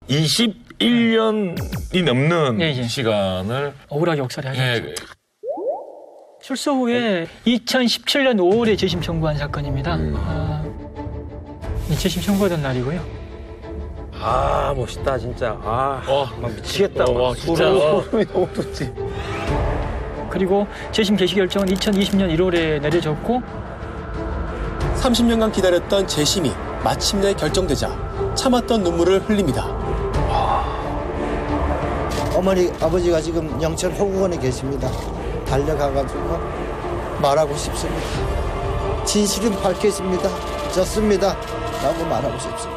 21년이 넘는 예, 예. 시간을 억울하게 역살이 하셨죠. 예. 출소 후에 2017년 5월에 재심 청구한 사건입니다. 재심 청구하던 날이고요. 아 멋있다 진짜. 막 미치겠다. 진짜. 소름이 너무 돋지. 그리고 재심 개시 결정은 2020년 1월에 내려졌고 30년간 기다렸던 재심이 마침내 결정되자 참았던 눈물을 흘립니다. 어머니, 아버지가 지금 영천 호국원에 계십니다. 달려가가지고 말하고 싶습니다. 진실은 밝혀집니다. 졌습니다. 라고 말하고 싶습니다.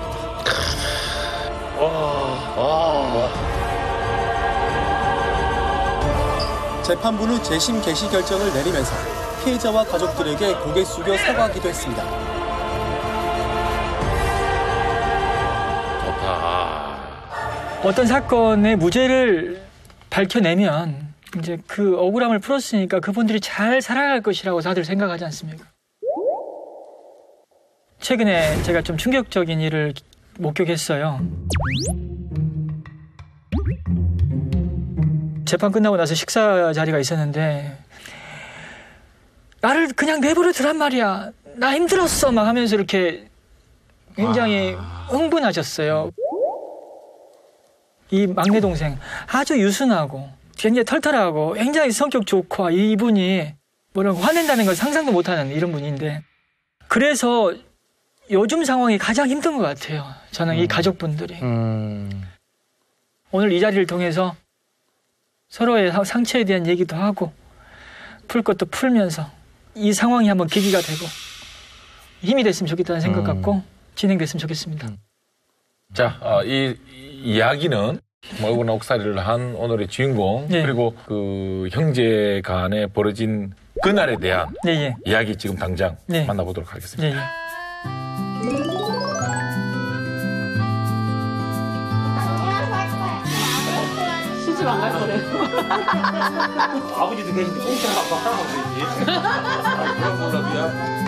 재판부는 재심 개시 결정을 내리면서 피해자와 가족들에게 고개 숙여 사과하기도 했습니다. 어떤 사건의 무죄를 밝혀내면 이제 그 억울함을 풀었으니까 그분들이 잘 살아갈 것이라고 다들 생각하지 않습니까? 최근에 제가 좀 충격적인 일을 목격했어요. 재판 끝나고 나서 식사 자리가 있었는데 나를 그냥 내버려 두란 말이야. 나 힘들었어 막 하면서 이렇게 굉장히 흥분하셨어요. 이 막내 동생 아주 유순하고 굉장히 털털하고 굉장히 성격 좋고 이분이 뭐라고 화낸다는 걸 상상도 못하는 이런 분인데 그래서 요즘 상황이 가장 힘든 것 같아요. 저는 이 가족분들이. 오늘 이 자리를 통해서 서로의 상처에 대한 얘기도 하고 풀 것도 풀면서 이 상황이 한번 계기가 되고 힘이 됐으면 좋겠다는 생각 갖고 진행됐으면 좋겠습니다. 자, 이 이야기는 억울한 옥살이를 한 오늘의 주인공 네. 그리고 그 형제 간에 벌어진 그날에 대한 네, 이야기 지금 당장 네. 만나보도록 하겠습니다. 네. 시집 안 갈 거래요. 아버지도 계신데 공짜 갖고 하라고 되지. 그런 걸로 미안.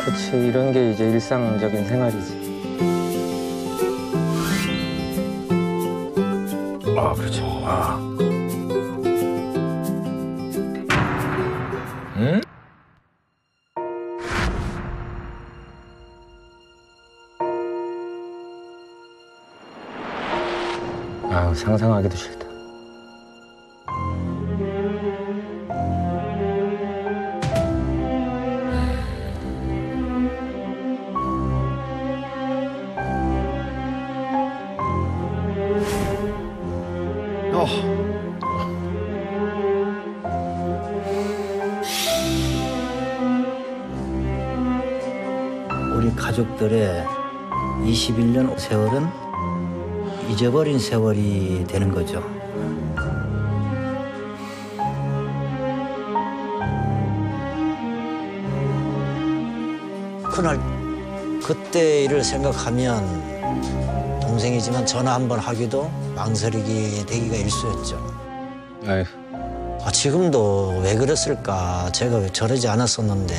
그렇지, 이런 게 이제 일상적인 생활이지. 그렇지. 응? 상상하기도 싫다. 우리 가족들의 21년 세월은 잊어버린 세월이 되는 거죠. 그날 그때 일을 생각하면 동생이지만 전화 한번 하기도 망설이게 되기가 일쑤였죠. 아휴. 지금도 왜 그랬을까? 제가 왜 저러지 않았었는데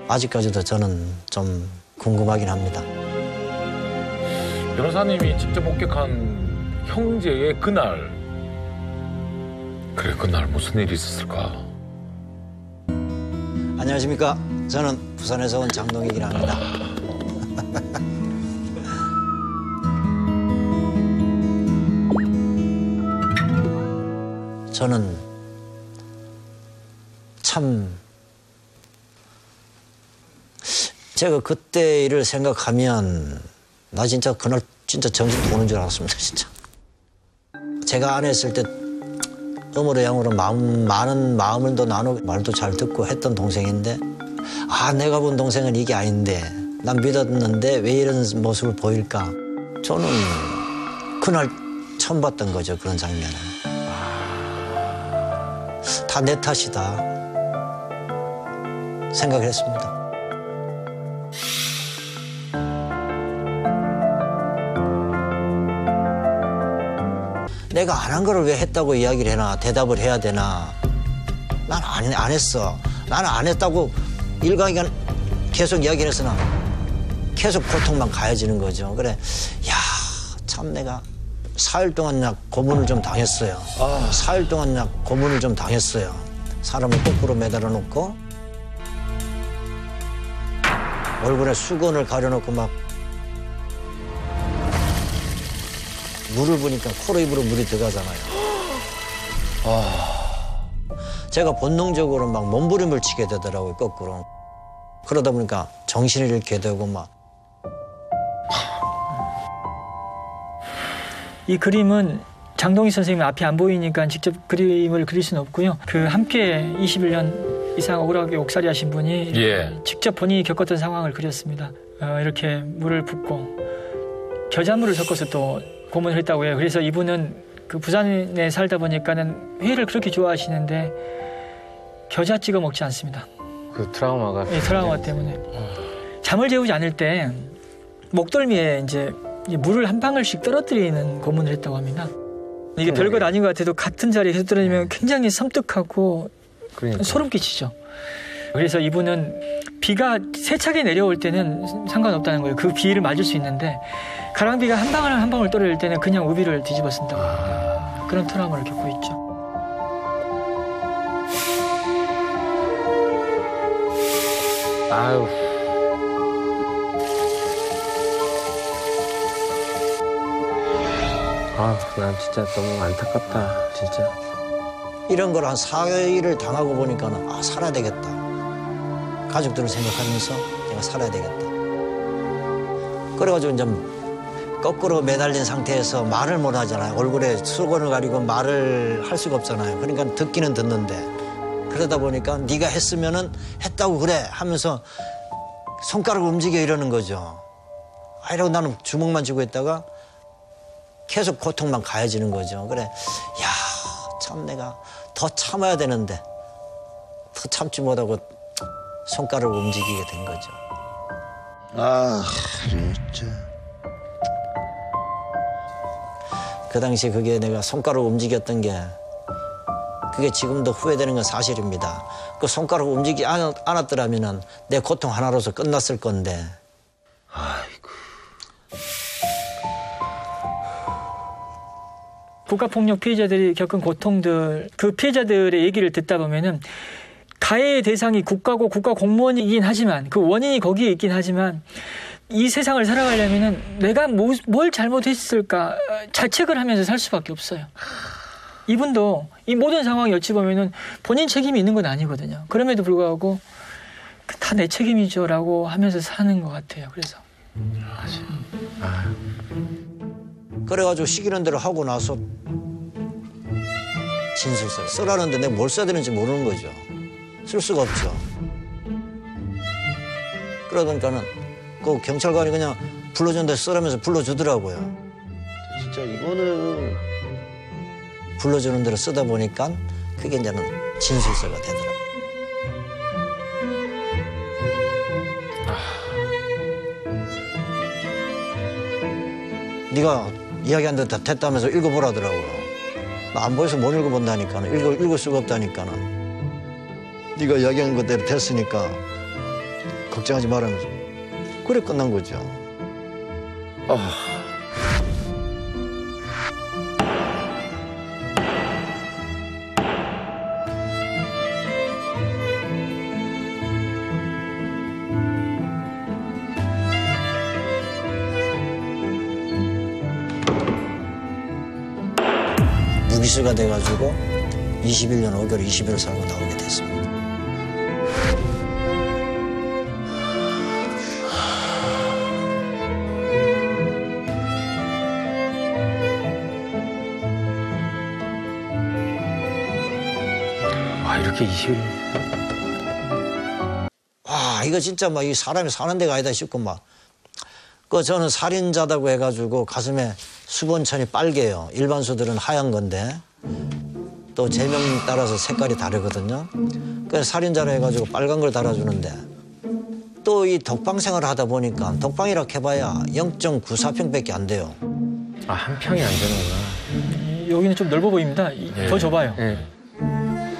아직까지도 저는 좀 궁금하긴 합니다. 변호사님이 직접 목격한 형제의 그날 그날 무슨 일이 있었을까? 안녕하십니까? 저는 부산에서 온 장동익이라 합니다. 저는 참 제가 그때 일을 생각하면 나 진짜 그날 진짜 정신 도는 줄 알았습니다. 진짜. 제가 안 했을 때 음으로 양으로 많은 마음을 더 나누고 말도 잘 듣고 했던 동생인데 내가 본 동생은 이게 아닌데 난 믿었는데 왜 이런 모습을 보일까? 저는 그날 처음 봤던 거죠. 그런 장면을. 다 내 탓이다 생각을 했습니다. 내가 안 한 거를 왜 했다고 이야기를 해나 대답을 해야 되나. 난 안 했어. 나는 안 했다고 일광이가 계속 이야기를 했으나 계속 고통만 가해지는 거죠. 그래, 야, 참 내가 4일 동안 약 고문을 좀 당했어요. 4일 동안 약 고문을 좀 당했어요. 사람을 거꾸로 매달아 놓고 얼굴에 수건을 가려놓고 막 물을 부니까 코로 입으로 물이 들어가잖아요. 제가 본능적으로 막 몸부림을 치게 되더라고요, 거꾸로. 그러다 보니까 정신을 잃게 되고 막. 이 그림은 장동희 선생님 앞이 안 보이니까 직접 그림을 그릴 수는 없고요. 그 함께 21년 이상 억울하게 옥살이 하신 분이 예. 직접 본인이 겪었던 상황을 그렸습니다. 이렇게 물을 붓고 겨자물을 섞어서 또 고문을 했다고 해요. 그래서 이분은 그 부산에 살다 보니까는 회를 그렇게 좋아하시는데 겨자 찍어 먹지 않습니다. 그 트라우마가. 이 트라우마 때문에. 잠을 재우지 않을 때 목덜미에 이제 물을 한 방울씩 떨어뜨리는 고문을 했다고 합니다. 이게 별것 아닌 것 같아도 같은 자리에 계속 떨어지면 굉장히 섬뜩하고 그러니까. 소름 끼치죠. 그래서 이분은 비가 세차게 내려올 때는 상관없다는 거예요. 그 비를 맞을 수 있는데 가랑비가 한 방울 한 방울 떨어질 때는 그냥 우비를 뒤집어 쓴다고 합니다. 그런 트라우마를 겪고 있죠. 아유. 난 진짜 너무 안타깝다, 진짜. 이런 걸 한 4일을 당하고 보니까는 아, 살아야 되겠다. 가족들을 생각하면서 내가 살아야 되겠다. 그래가지고 이제 거꾸로 매달린 상태에서 말을 못 하잖아요. 얼굴에 수건을 가리고 말을 할 수가 없잖아요. 그러니까 듣기는 듣는데 그러다 보니까 네가 했으면은 했다고 그래 하면서 손가락을 움직여 이러는 거죠. 아, 이러고 나는 주먹만 쥐고 있다가 계속 고통만 가해지는 거죠. 그래, 야, 참 내가 더 참아야 되는데 더 참지 못하고 손가락을 움직이게 된 거죠. 아, 진짜. 그 당시에 그게 내가 손가락을 움직였던 게 그게 지금도 후회되는 건 사실입니다. 그 손가락을 움직이지 않았더라면 내 고통 하나로서 끝났을 건데. 아이고. 국가폭력 피해자들이 겪은 고통들, 그 피해자들의 얘기를 듣다 보면은 가해의 대상이 국가고 국가 공무원이긴 하지만 그 원인이 거기에 있긴 하지만 이 세상을 살아가려면은 내가 뭘 잘못했을까 자책을 하면서 살 수밖에 없어요. 이분도 이 모든 상황이 어찌 보면은 본인 책임이 있는 건 아니거든요. 그럼에도 불구하고 다 내 책임이죠라고 하면서 사는 것 같아요. 그래서. 그래가지고 시키는 대로 하고 나서 진술서 쓰라는데 내가 뭘 써야 되는지 모르는 거죠. 쓸 수가 없죠. 그러니까는 그 경찰관이 그냥 불러준다 쓰라면서 불러주더라고요. 진짜 이거는 불러주는 대로 쓰다 보니까 그게 이제는 진술서가 되더라고요. 네가 이야기한 데 됐다면서 읽어보라더라고요. 안 보여서 못 읽어본다니까. 읽을 수가 없다니까는. 네가 이야기한 것대로 됐으니까 걱정하지 말라면서. 그래 끝난 거죠. 무기수가 돼가지고 21년 5개월 20일을 살고 나오게 됐습니다. 이렇게 20일. 이거 진짜 막 이 사람이 사는 데가 아니다 싶고 막. 저는 살인자다고 해가지고 가슴에 수번천이 빨개요. 일반수들은 하얀 건데 또 제명 따라서 색깔이 다르거든요. 그래서 살인자로 해가지고 빨간 걸 달아주는데 또 이 독방 생활을 하다 보니까 독방이라 해봐야 0.94평밖에 안 돼요. 한 평이 안 되는구나. 여기는 좀 넓어 보입니다. 더 좁아요. 네.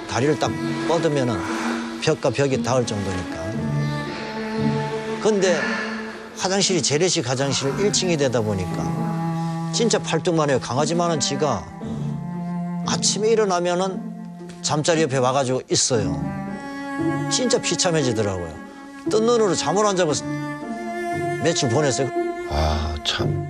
다리를 딱 뻗으면은 벽과 벽이 닿을 정도니까. 근데 화장실이 재래식 화장실 1층이 되다 보니까 진짜 팔뚝만 해요. 강아지만한 지가 아침에 일어나면은 잠자리 옆에 와가지고 있어요. 진짜 비참해지더라고요. 뜬 눈으로 잠을 안 자고 며칠 보냈어요. 아, 참.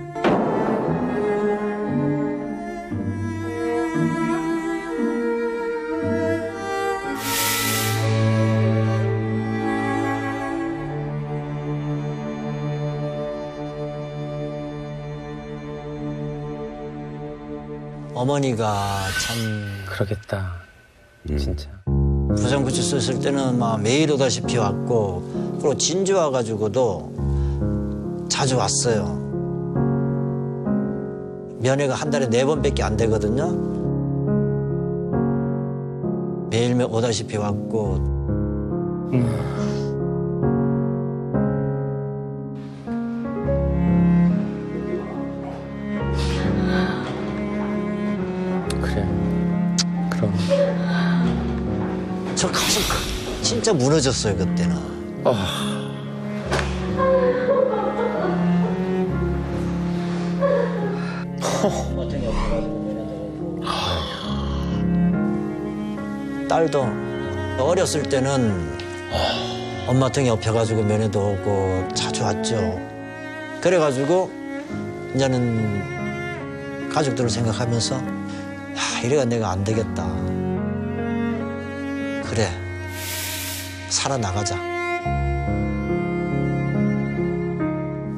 어머니가 참 그러겠다. 진짜. 부산구치소 있을 때는 막 매일 오다시피 왔고, 그리고 진주 와가지고도 자주 왔어요. 면회가 한 달에 4번밖에 안 되거든요. 매일 오다시피 왔고. 그래. 그럼. 저 가슴 진짜 무너졌어요, 그때는. 딸도 어렸을 때는 엄마 등에 업혀가지고 면회도 오고 자주 왔죠. 그래가지고 이제는 가족들을 생각하면서 이래가 내가 안 되겠다. 그래, 살아나가자.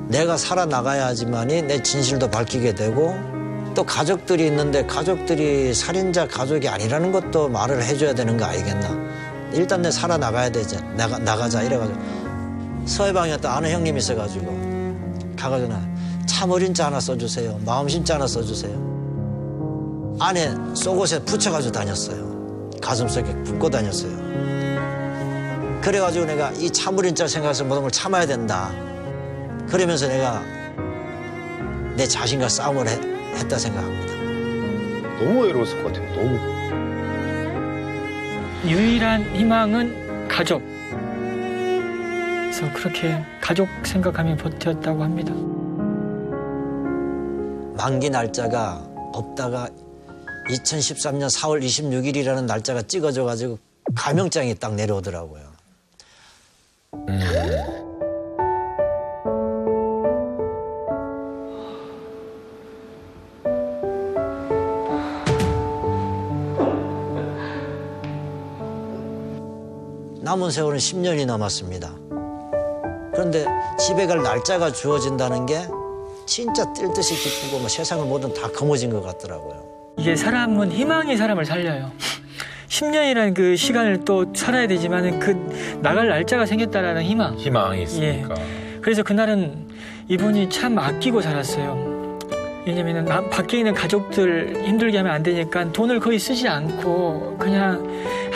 내가 살아나가야지만이 내 진실도 밝히게 되고, 또 가족들이 있는데 가족들이 살인자 가족이 아니라는 것도 말을 해줘야 되는 거 아니겠나. 일단 내 살아나가야 되지. 나가자 이래가지고 서해방에 또 아는 형님이 있어가지고 가가지고 참어린자 하나 써주세요. 마음심자 하나 써주세요. 안에 속옷에 붙여가지고 다녔어요. 가슴속에 붙고 다녔어요. 그래가지고 내가 이 참어린자 생각해서 모든 걸 참아야 된다. 그러면서 내가 내 자신과 싸움을 했다 생각합니다. 너무 외로웠을 것 같아요. 너무. 유일한 희망은 가족. 그래서 그렇게 가족 생각하며 버텼다고 합니다. 만기 날짜가 없다가 2013년 4월 26일이라는 날짜가 찍어져가지고 가명장이 딱 내려오더라고요. 남은 세월은 10년이 남았습니다. 그런데 집에 갈 날짜가 주어진다는 게 진짜 뜰 듯이 기쁘고 뭐 세상을 모든 다 거머쥔 것 같더라고요. 이게 사람은 희망이 사람을 살려요. 10년이라는 그 시간을 또 살아야 되지만 그 나갈 날짜가 생겼다라는 희망. 희망이 있으니까. 그래서 그날은 이분이 참 아끼고 살았어요. 왜냐면 밖에 있는 가족들 힘들게 하면 안 되니까 돈을 거의 쓰지 않고 그냥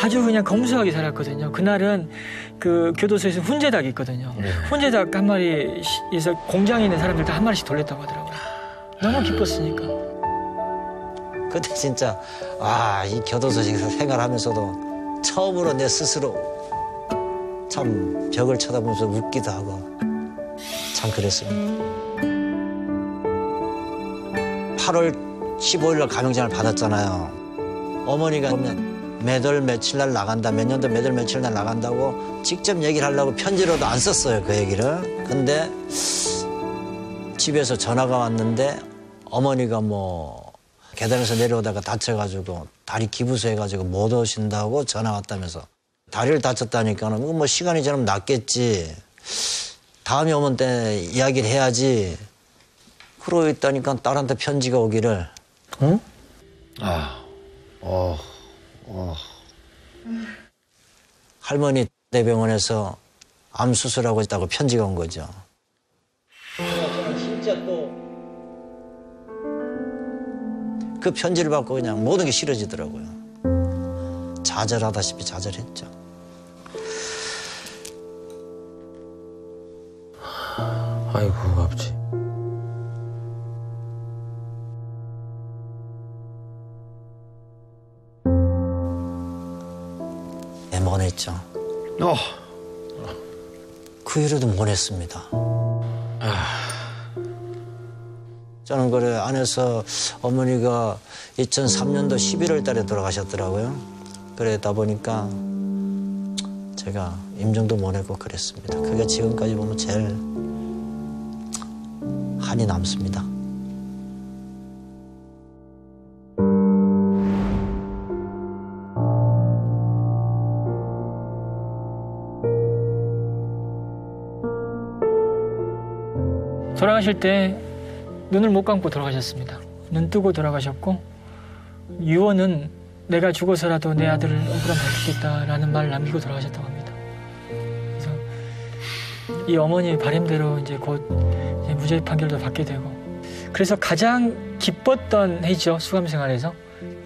아주 그냥 검소하게 살았거든요. 그날은 그 교도소에서 훈제닭이 있거든요. 훈제닭 한 마리에서 공장에 있는 사람들 다 한 마리씩 돌렸다고 하더라고요. 너무 기뻤으니까. 그때 진짜 이 교도소에서 생활하면서도 처음으로 내 스스로 참 벽을 쳐다보면서 웃기도 하고 참 그랬습니다. 8월 15일 날 가명장을 받았잖아요. 어머니가 보면 매달 며칠 날 나간다, 몇 년도 매달 며칠 날 나간다고 직접 얘기를 하려고 편지로도 안 썼어요, 그 얘기를. 근데 집에서 전화가 왔는데 어머니가 뭐 계단에서 내려오다가 다쳐가지고 다리 기부수해가지고 못 오신다고 전화 왔다면서. 다리를 다쳤다니까는 뭐 시간이 지나면 낫겠지. 다음에 오면 때 이야기를 해야지. 그러고 있다니까 딸한테 편지가 오기를. 응? 할머니 대병원에서 암 수술하고 있다고 편지가 온 거죠. 진짜 또 그 편지를 받고 그냥 모든 게 싫어지더라고요. 좌절하다시피 좌절했죠. 아이고 아버지. 애먹어냈죠. 그 이후로도 못 했습니다. 저는 그래 안에서 어머니가 2003년도 11월 달에 돌아가셨더라고요. 그러다 보니까 제가 임종도 못 했고 그랬습니다. 그게 지금까지 보면 제일 한이 남습니다. 돌아가실 때 눈을 못 감고 돌아가셨습니다. 눈 뜨고 돌아가셨고 유언은 내가 죽어서라도 내 아들을 억울함 밝히겠다라는 말을 남기고 돌아가셨다고 합니다. 그래서 이 어머니의 바람대로 이제 곧 이제 무죄 판결도 받게 되고 그래서 가장 기뻤던 해죠. 수감 생활에서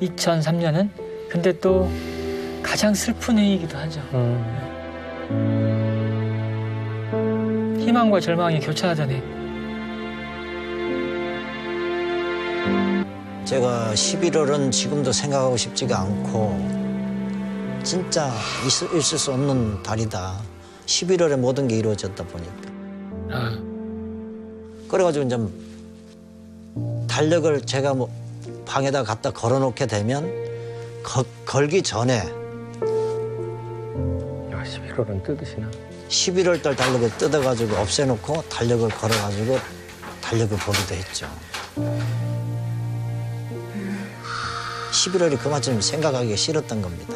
2003년은 근데 또 가장 슬픈 해이기도 하죠. 희망과 절망이 교차하던 해. 제가 11월은 지금도 생각하고 싶지가 않고 진짜 있을 수 없는 달이다. 11월에 모든 게 이루어졌다 보니까. 그래가지고 이제 달력을 제가 뭐 방에다 갖다 걸어놓게 되면 걸기 전에 야, 11월은 뜯으시나? 11월 달 달력을 뜯어가지고 없애놓고 달력을 걸어가지고 달력을 보기도 했죠. 11월이 그만큼 생각하기 싫었던 겁니다.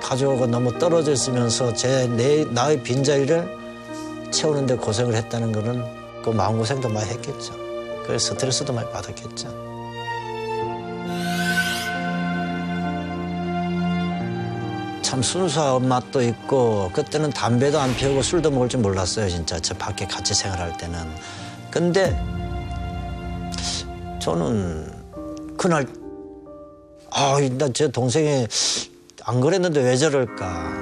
가족하고 너무 떨어져 있으면서 나의 빈자리를 채우는데 고생을 했다는 거는 그 마음고생도 많이 했겠죠. 그래서 스트레스도 많이 받았겠죠. 참 순수한 맛도 있고 그때는 담배도 안 피우고 술도 먹을 줄 몰랐어요. 진짜 저 밖에 같이 생활할 때는. 근데 저는 그날 나 제 동생이 안 그랬는데 왜 저럴까.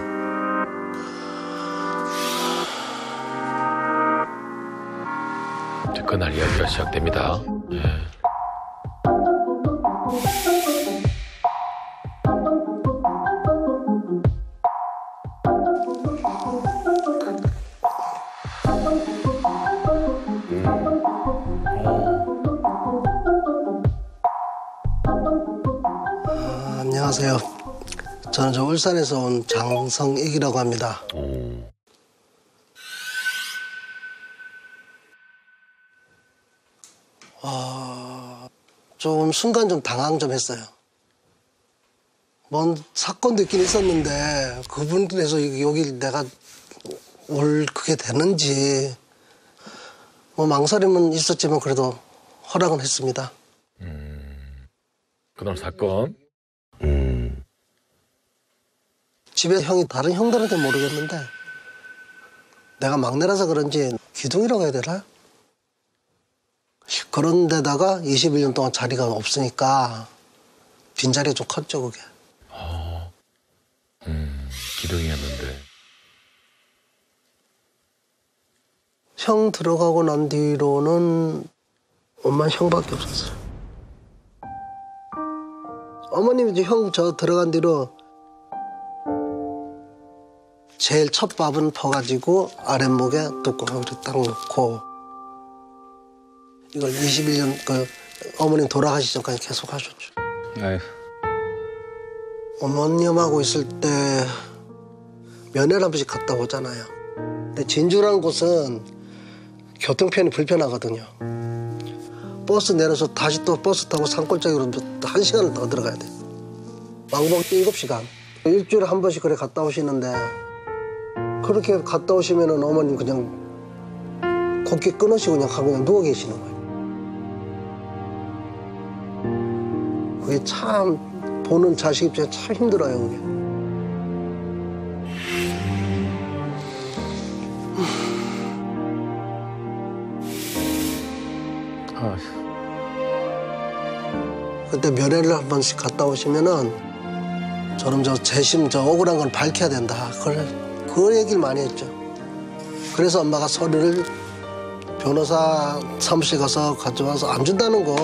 그날 이야기가 시작됩니다. 예. 안녕하세요. 저는 저 울산에서 온 장성익이라고 합니다. 좀 순간 좀 당황 좀 했어요. 뭔 사건도 있긴 있었는데 그분들에서 여기 내가 올 그게 되는지 뭐 망설임은 있었지만 그래도 허락은 했습니다. 그날 사건. 집에 형이 다른 형들한테 모르겠는데 내가 막내라서 그런지 기둥이라고 해야 되나? 그런 데다가 21년 동안 자리가 없으니까 빈자리가 좀 컸죠, 그게. 기둥이었는데. 형 들어가고 난 뒤로는 엄마 형밖에 없었어요. 어머님이 이제 형 저 들어간 뒤로 제일 첫 밥은 퍼가지고 아랫목에 뚜껑을 딱 놓고 이걸 21년 어머님 돌아가시기 전까지 계속 하셨죠. 아유. 어머님하고 있을 때 면회를 한 번씩 갔다 오잖아요. 근데 진주라는 곳은 교통편이 불편하거든요. 버스 내려서 다시 또 버스 타고 산골짜기로 1시간을 더 들어가야 돼요. 왕복 7시간. 일주일에 한 번씩 그래 갔다 오시는데 그렇게 갔다 오시면은 어머님 그냥 걷기 끊으시고 그냥 누워 계시는 거예요. 그게 참 보는 자식 입장에 참 힘들어요, 그게. 그때 면회를 한 번씩 갔다 오시면은 저는 저 재심 저 억울한 건 밝혀야 된다. 그 얘기를 많이 했죠. 그래서 엄마가 서류를 변호사 사무실 가서 가져와서 안 준다는 거.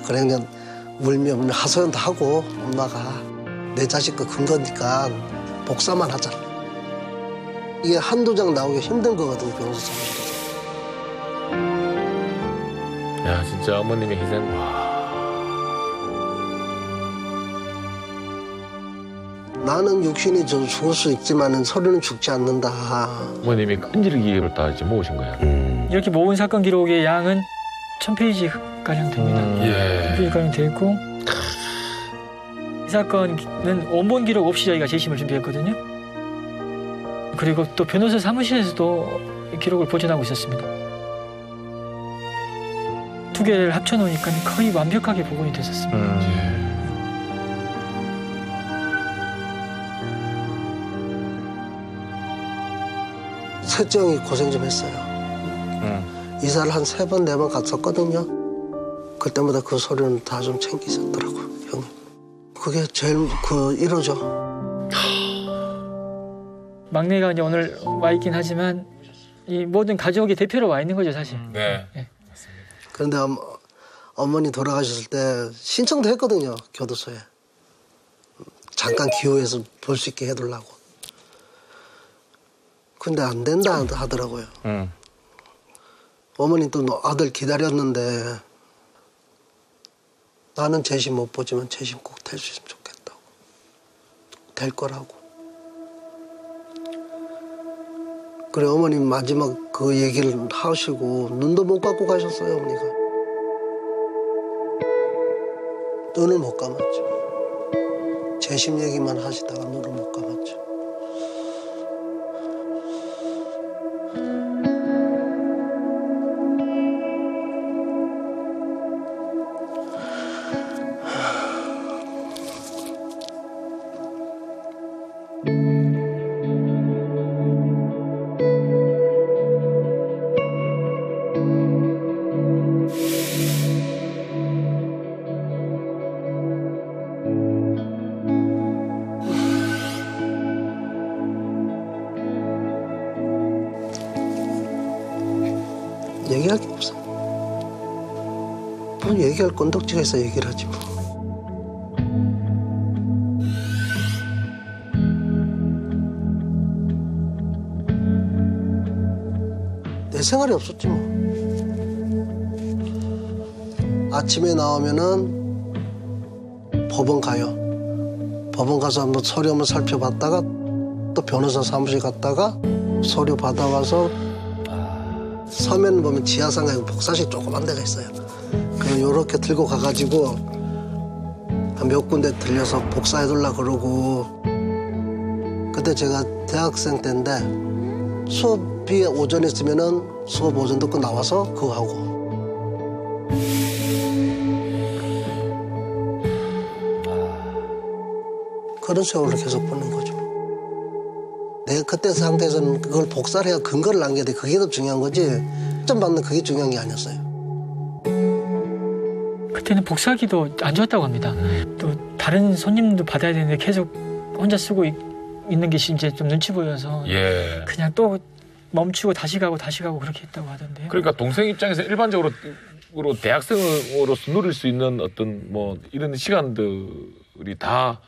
그래 그냥 울면 하소연도 하고 엄마가 내 자식 거 근거니까 복사만 하자. 이게 한두 장 나오기 힘든 거거든 변호사 사무실에서. 야, 진짜 어머님의 희생. 와. 나는 육신이 죽을 수 있지만 서류는 죽지 않는다. 어머님이 끈질기를 다 이제 모으신 거야. 이렇게 모은 사건 기록의 양은 1000페이지 가량 됩니다. 예. 1000페이지 가량 돼 있고 이 사건은 원본 기록 없이 저희가 재심을 준비했거든요. 그리고 또 변호사 사무실에서도 이 기록을 보존하고 있었습니다. 두 개를 합쳐놓으니까 거의 완벽하게 복원이 됐었습니다. 셋째 형이 고생 좀 했어요. 이사를 한 3번, 4번 갔었거든요. 그때마다 그 소리는 다 좀 챙기셨더라고요, 형님. 그게 제일 그 1호죠. 막내가 이제 오늘 와 있긴 하지만 이 모든 가족의 대표로 와 있는 거죠, 사실. 네. 그런데 어머니 돌아가셨을 때 신청도 했거든요, 교도소에. 잠깐 기호해서 볼 수 있게 해달라고. 근데 안 된다 하더라고요. 어머니 또 아들 기다렸는데 나는 재심 못 보지만 재심 꼭 될 수 있으면 좋겠다고. 될 거라고. 그래 어머니 마지막 그 얘기를 하시고 눈도 못 감고 가셨어요, 어머니가. 눈을 못 감았죠. 재심 얘기만 하시다가 눈을 못 감았죠. 얘기할 게 없어. 뭐 얘기할 건덕지가 있어 얘기를 하지 뭐. 내 생활이 없었지 뭐. 아침에 나오면은 법원 가요. 법원 가서 한번 서류 한번 살펴봤다가 또 변호사 사무실 갔다가 서류 받아와서 서면 보면 지하상가에 복사실 조그만 데가 있어요. 그냥 요렇게 들고 가가지고 한 몇 군데 들려서 복사해둘라 그러고. 그때 제가 대학생 때인데 수업이 오전에 있으면은 수업 오전 듣고 나와서 그거 하고. 그런 세월을 계속 보낸 거죠. 내가 그때 상태에서는 그걸 복사를 해야 근거를 남겨야 돼. 그게 더 중요한 거지. 점 받는 그게 중요한 게 아니었어요. 그때는 복사기도 안 좋았다고 합니다. 또 다른 손님도 받아야 되는데 계속 혼자 쓰고 있는 게 이제 좀 눈치 보여서 예. 그냥 또 멈추고 다시 가고 그렇게 했다고 하던데요. 그러니까 동생 입장에서 일반적으로 대학생으로서 누릴 수 있는 어떤 뭐 이런 시간들이 다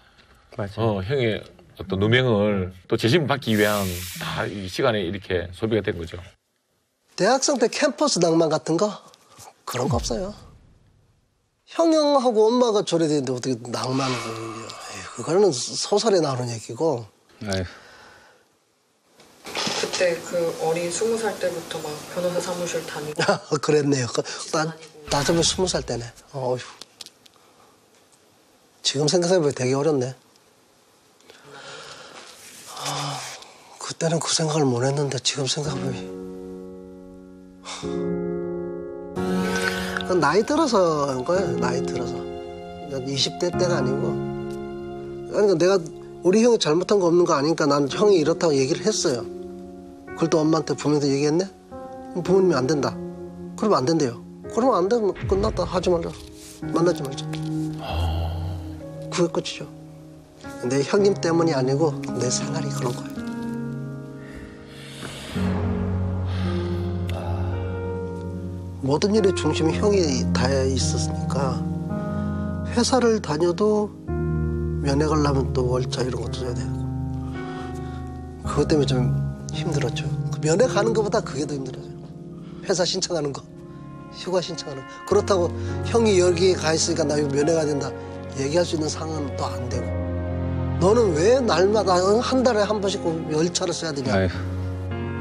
형의 어떤 누명을 또 재심 받기 위한 다 이 시간에 이렇게 소비가 된 거죠. 대학생 때 캠퍼스 낭만 같은 거 그런 거 없어요. 형하고 엄마가 저래 되는데 어떻게 낭만을 보는데요. 그거는 소설에 나오는 얘기고. 그때 그 어린 20살 때부터 막 변호사 사무실 다니고. 그랬네요. 나중에 20살 때네. 어휴. 지금 생각해보면 되게 어렵네. 그때는 그 생각을 못 했는데 지금 생각해보면. 나이 들어서 한 거예요. 나이 들어서. 20대 때가 아니고. 그러니까 내가 우리 형이 잘못한 거 없는 거 아니까 난 형이 이렇다고 얘기를 했어요. 그걸 또 엄마한테 부모님한테 얘기했네? 부모님이 안 된다. 그러면 안 된대요. 그러면 안 되면 끝났다. 하지 말자. 만나지 말자. 그게 끝이죠. 내 형님 때문이 아니고 내 생활이 그런 거예요. 모든 일의 중심이 형이 다 있었으니까 회사를 다녀도 면회 가려면 또 월차 이런 것도 줘야 되고 그것 때문에 좀 힘들었죠. 면회 가는 것보다 그게 더 힘들어요. 회사 신청하는 거, 휴가 신청하는 거. 그렇다고 형이 여기에 가 있으니까 나 여기 면회 가야 된다 얘기할 수 있는 상황은 또 안 되고 너는 왜 날마다 한 달에 한 번씩 열차를 써야 되냐. 아유.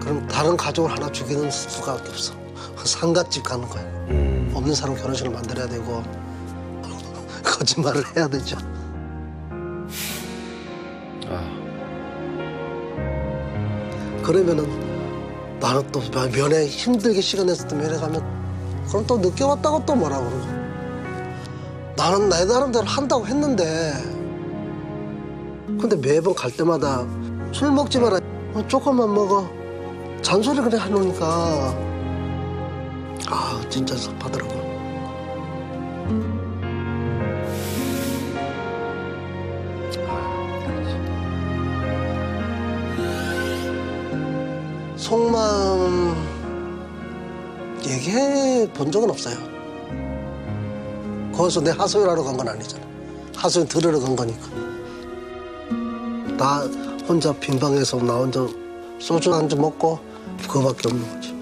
그럼 다른 가족을 하나 죽이는 수밖에 없어. 상갓집 가는 거야. 없는 사람 결혼식을 만들어야 되고 거짓말을 해야 되죠. 그러면은 나는 또 면회 힘들게 시간 내서 또 면회 가면 그럼 또 늦게 왔다고 또 뭐라 그러고 나는 내 나름대로 한다고 했는데 근데 매번 갈 때마다 술 먹지 마라 조금만 먹어 잔소리 그래 하니까 아 진짜 섭하더라고. 속마음 얘기해 본 적은 없어요. 거기서 내 하소연하러 간 건 아니잖아. 하소연 들으러 간 거니까. 나 혼자 빈 방에서 나 혼자 소주 한 잔 먹고 그거밖에 없는 거지.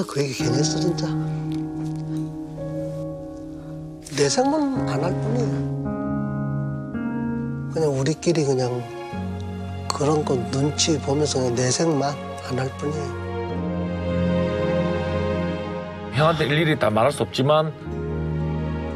그 얘기 괜히 했어 진짜. 내색만 안 할 뿐이야. 그냥 우리끼리 그냥 그런 거 눈치 보면서 그냥 내색만 안 할 뿐이에요. 형한테 일일이 다 말할 수 없지만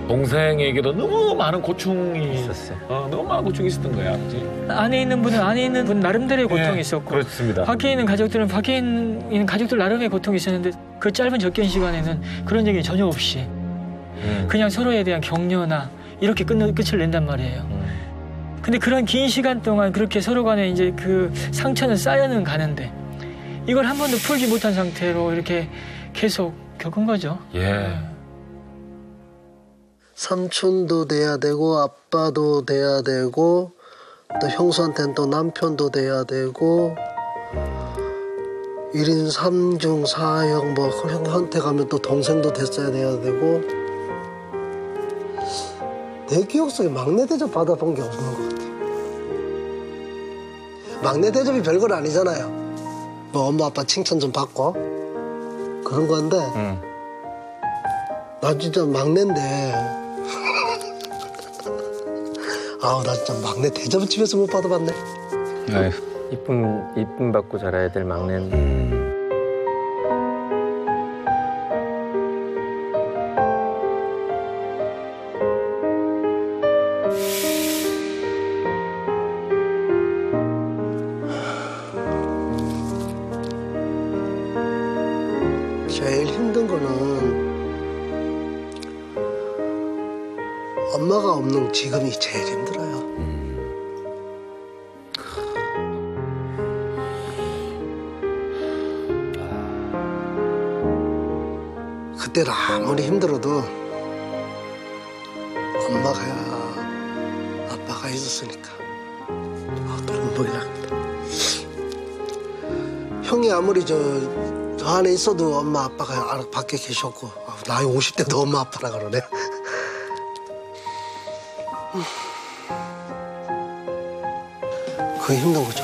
동생에게도 너무 많은 고충이 있었어요. 너무 많은 고충이 있었던 거야. 그치? 안에 있는 분은 안에 있는 분 나름대로의 고통이 있었고 그렇습니다. 밖에 있는 가족들은 밖에 있는 가족들 나름의 고통이 있었는데 그 짧은 적견 시간에는 그런 얘기 전혀 없이 그냥 서로에 대한 격려나 이렇게 끝을 낸단 말이에요. 근데 그런 긴 시간 동안 그렇게 서로 간에 이제 그 상처는 쌓여는 가는데 이걸 한 번도 풀지 못한 상태로 이렇게 계속 겪은 거죠. 예. 삼촌도 돼야 되고 아빠도 돼야 되고 또 형수한테는 또 남편도 돼야 되고 1인 3중 4형 뭐 형한테 가면 또 동생도 됐어야 돼야 되고 내 기억 속에 막내 대접 받아본 게 없는 것 같아요. 막내 대접이 별건 아니잖아요. 뭐 엄마 아빠 칭찬 좀 받고 그런 건데 나 진짜 막내인데 아우 나 진짜 막내 대접은 집에서 못 받아봤네. 아유, 이쁨 받고 자라야 될 막내는. 제일 힘든 거는 엄마가 없는 지금이 제일 힘들어요. 그때는 아무리 힘들어도 엄마가야 아빠가 있었으니까 눈물이 납니다. 형이 아무리 저 안에 있어도 엄마 아빠가 밖에 계셨고 나이 50대도 엄마 아빠라 그러네. 그게 힘든 거죠.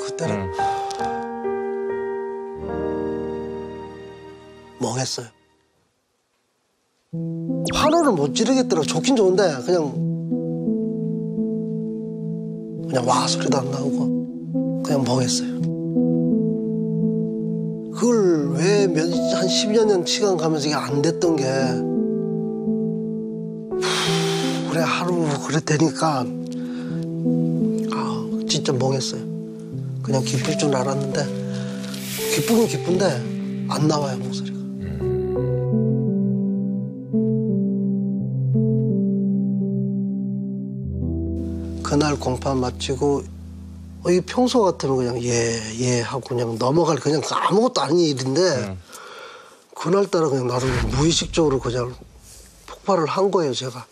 그때는 멍했어요. 환호를 못 지르겠더라고. 좋긴 좋은데 그냥 와 소리도 안 나오고 그냥 멍했어요. 그걸 왜 한 10여 년 시간 가면서 이게 안 됐던 게 그래 하루 그래 되니까 진짜 멍했어요. 그냥 기쁠 줄 알았는데 기쁘긴 기쁜데 안 나와요 목소리가. 그날 공판 마치고 이 평소 같으면 그냥 예 하고 그냥 넘어갈 그냥 아무것도 아닌 일인데 그날따라 그냥 나도 무의식적으로 그냥 폭발을 한 거예요 제가.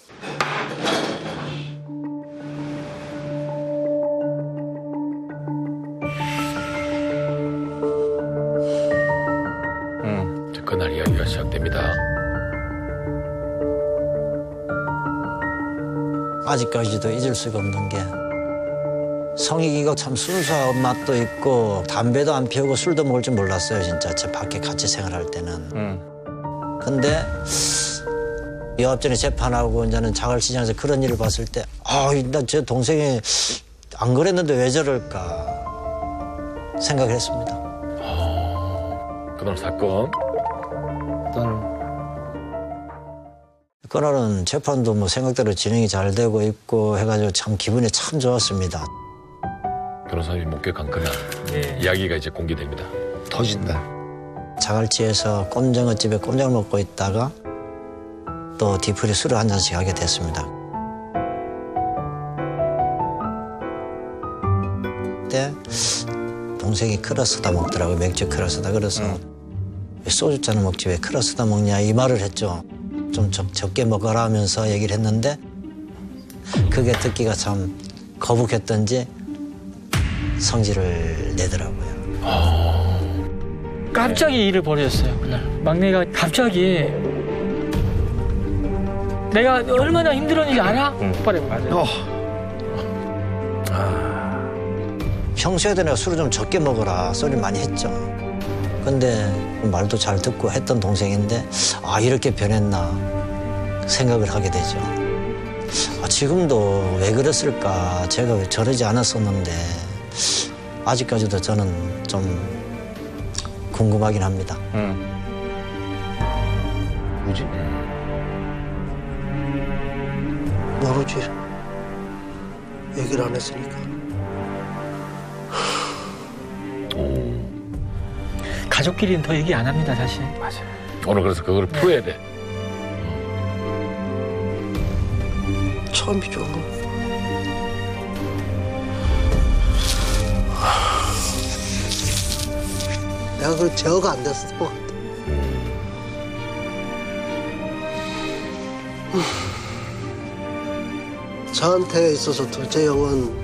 그날 이야기가 시작됩니다. 아직까지도 잊을 수가 없는 게 성익이가 참 순수한 맛도 있고 담배도 안 피우고 술도 먹을 줄 몰랐어요 진짜 저 밖에 같이 생활할 때는. 근데 여합전에 재판하고 이제는 자갈시장에서 그런 일을 봤을 때 나 제 동생이 안 그랬는데 왜 저럴까 생각을 했습니다. 그날 사건. 그날은 재판도 뭐 생각대로 진행이 잘 되고 있고 해가지고 참 기분이 참 좋았습니다. 변호사님이 목격한 그날 이야기가 이제 공개됩니다. 터진다. 자갈치에서 꼼장어집에 꼼장을 먹고 있다가 또 뒤풀이 술을 한 잔씩 하게 됐습니다. 그때 동생이 크로스다 먹더라고요. 맥주 크로스다. 그래서 왜 소주잔을 먹지 왜 크로스다 먹냐 이 말을 했죠. 좀 적게 먹어라 하면서 얘기를 했는데 그게 듣기가 참 거북했던지 성질을 내더라고요. 갑자기 일을 벌였어요 그날. 막내가 갑자기 내가 얼마나 힘들었는지 알아? 폭발해. 맞아요. 평소에도 내가 술을 좀 적게 먹어라 소리를 많이 했죠. 근데 말도 잘 듣고 했던 동생인데 이렇게 변했나 생각을 하게 되죠. 지금도 왜 그랬을까 제가 왜 저러지 않았었는데 아직까지도 저는 좀 궁금하긴 합니다. 뭐지? 모르지. 얘기를 안 했으니까. 가족끼리는 더 얘기 안 합니다 사실. 맞아요. 오늘 그래서 그걸 풀어야 돼. 처음이죠. 내가 그 제어가 안 됐을 것 같아. 저한테 있어서 둘째 형은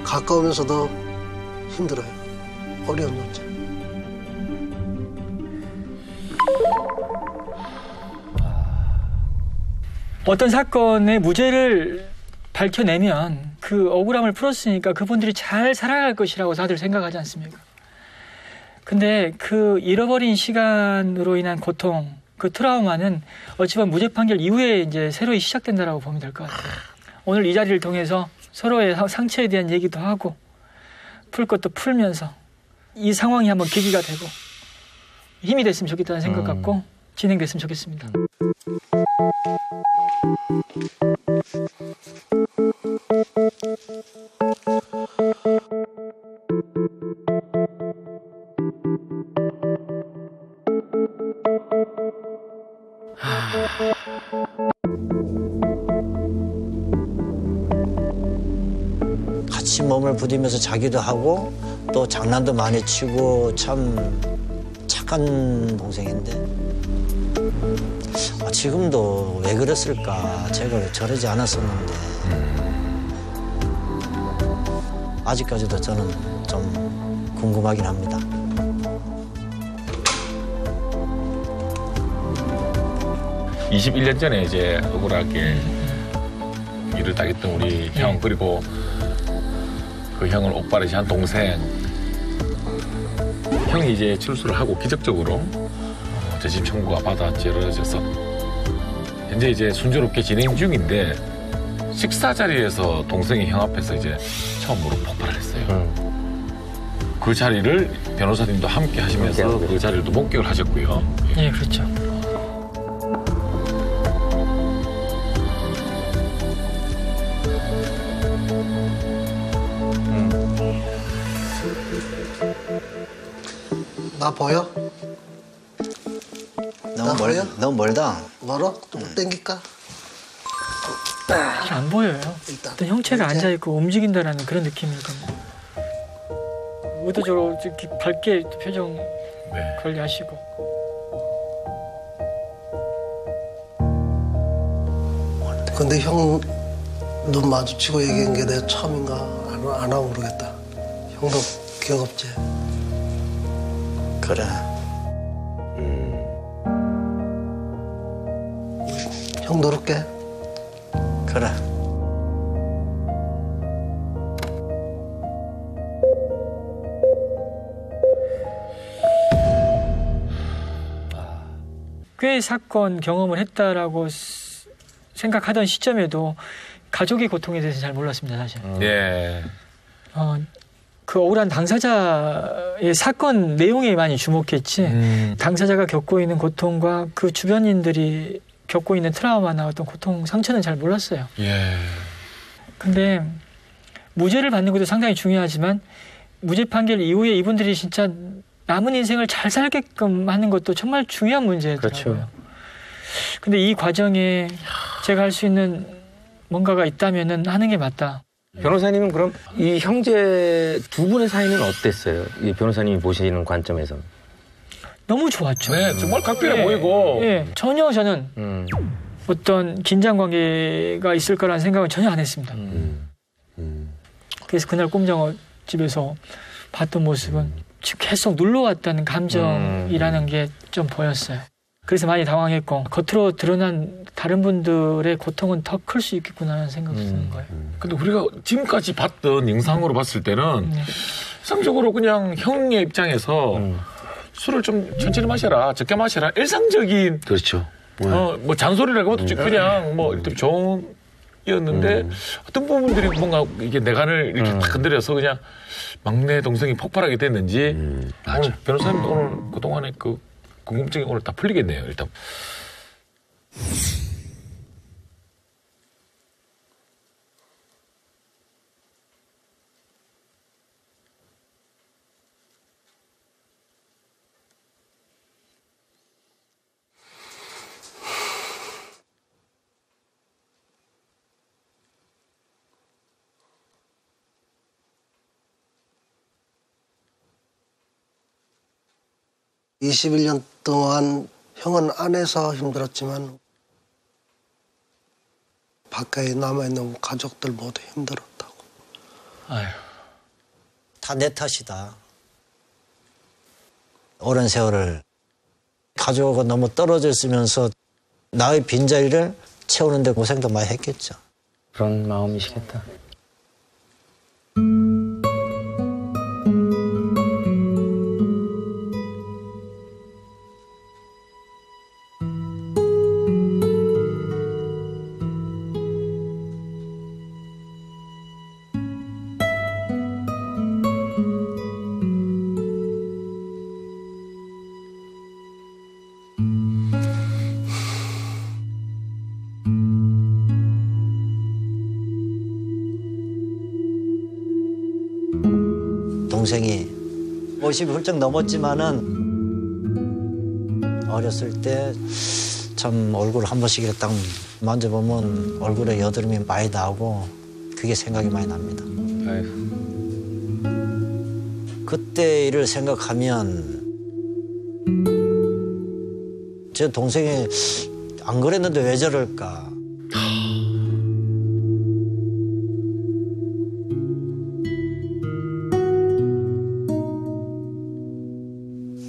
가까우면서도 힘들어요. 어려운 존재. 어떤 사건의 무죄를 밝혀내면 그 억울함을 풀었으니까 그분들이 잘 살아갈 것이라고 다들 생각하지 않습니까? 근데 그 잃어버린 시간으로 인한 고통, 그 트라우마는 어찌 보면 무죄 판결 이후에 이제 새로이 시작된다라고 보면 될 것 같아요. 오늘 이 자리를 통해서 서로의 상처에 대한 얘기도 하고 풀 것도 풀면서 이 상황이 한번 계기가 되고 힘이 됐으면 좋겠다는 생각 갖고 진행됐으면 좋겠습니다. 같이 몸을 부디면서 자기도 하고 또 장난도 많이 치고 참 착한 동생인데 지금도 왜 그랬을까 제가 왜 저러지 않았었는데 아직까지도 저는 좀 궁금하긴 합니다. (21년) 전에 이제 억울하게 일을 당했던 우리 형 그리고 그 형을 옥바르지한 동생 형이 이제 출소를 하고 기적적으로 재심 청구가 받아들여져서 현재 이제 순조롭게 진행 중인데 식사 자리에서 동생이 형 앞에서 이제 처음으로 폭발을 했어요. 그 자리를 변호사님도 함께 하시면서 그 자리를 또 목격을 하셨고요. 예, 그렇죠. 나 보여? 너무 멀다. 멀어? 좀 땡길까? 잘 안 보여요. 일단 형체가 앉아있고 움직인다라는 그런 느낌일 겁니다. 의도적으로 이렇게 밝게 표정 관리하시고. 근데 형 눈 마주치고 얘기한 게 내가 처음인가 안 하고 모르겠다. 형도 기억 없지? 그래. 형 노를게. 그래. 꽤 사건 경험을 했다라고 생각하던 시점에도 가족의 고통에 대해서 잘 몰랐습니다, 사실. 예. 그 억울한 당사자의 사건 내용에 많이 주목했지 당사자가 겪고 있는 고통과 그 주변인들이 겪고 있는 트라우마나 어떤 고통, 상처는 잘 몰랐어요. 예. 근데 무죄를 받는 것도 상당히 중요하지만 무죄 판결 이후에 이분들이 진짜 남은 인생을 잘 살게끔 하는 것도 정말 중요한 문제더라고요. 그렇죠. 근데 이 과정에 제가 할 수 있는 뭔가가 있다면은 하는 게 맞다. 변호사님은 그럼 이 형제 두 분의 사이는 어땠어요? 이 변호사님이 보시는 관점에서. 너무 좋았죠. 네, 정말 각별해 보이고. 예, 전혀 저는 어떤 긴장 관계가 있을 거라는 생각은 전혀 안 했습니다. 그래서 그날 꼼장어 집에서 봤던 모습은 지금 계속 눌러왔다는 감정이라는 게 좀 보였어요. 그래서 많이 당황했고 겉으로 드러난 다른 분들의 고통은 더 클 수 있겠구나라는 생각이 드는 거예요. 근데 우리가 지금까지 봤던 영상으로 봤을 때는 일상적으로 그냥 형의 입장에서 술을 좀 천천히 마셔라, 적게 마셔라, 일상적인 그렇죠. 뭐 잔소리라고 해도 그냥 뭐 좋은 이었는데 어떤 부분들이 뭔가 이게 내관을 이렇게 탁 건드려서 그냥 막내 동생이 폭발하게 됐는지 오늘 변호사님 오늘 그동안에 그 궁금증이 오늘 다 풀리겠네요. 일단. (21년) 동안 형은 안에서 힘들었지만 밖에 남아있는 가족들 모두 힘들었다고. 아휴. 다 내 탓이다. 오랜 세월을 가족하고 너무 떨어져 있으면서 나의 빈자리를 채우는데 고생도 많이 했겠죠. 그런 마음이시겠다. 동생이 50이 훌쩍 넘었지만은 어렸을 때 참 얼굴 한 번씩 이렇게 딱 만져보면 얼굴에 여드름이 많이 나고 그게 생각이 많이 납니다. 아이고. 그때 일을 생각하면 제 동생이 안 그랬는데 왜 저럴까.